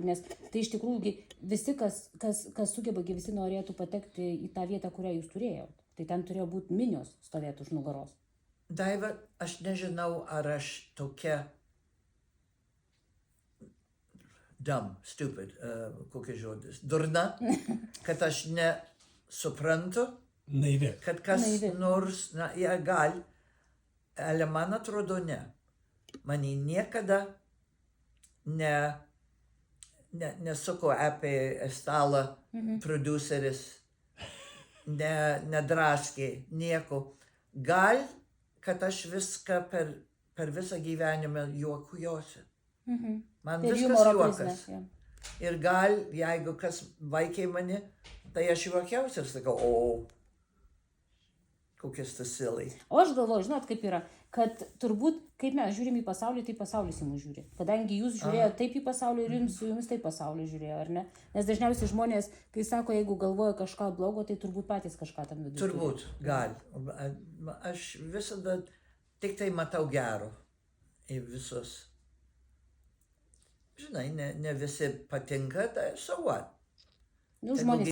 Nes tai iš tikrųjų visi, kas sugeba, visi norėtų patekti į tą vietą, kurią jūs turėjot. Tai ten turėjo būti minios stovėti už nugaros. Daiva, aš nežinau, ar aš tokia stupid, kokia žodis, durna, kad aš nesuprantu, kad kas nors, gal, ale man atrodo ne. Mani niekada nesuko apie stalą produceris, nedraskė nieko. Gal, kad aš viską per visą gyvenimą juokuosi. Man viskas juokas. Ir gal, jeigu kas vaikė mane, tai aš juokiausi ir sakau, kokias tas silai. O aš galvoju, žinot, kaip yra, kad turbūt, kaip mes žiūrim į pasaulį, tai pasaulis į mus žiūri. Kadangi jūs žiūrėjo taip į pasaulį ir su jumis taip pasaulį žiūrėjo, ar ne? Nes dažniausiai žmonės, kai sako, jeigu galvoja kažką blogo, tai turbūt patys kažką tam viduje. Turbūt, gal. Aš visada tik tai matau gero į visus. Žinai, ne visi patinka, tai so what? Žmonės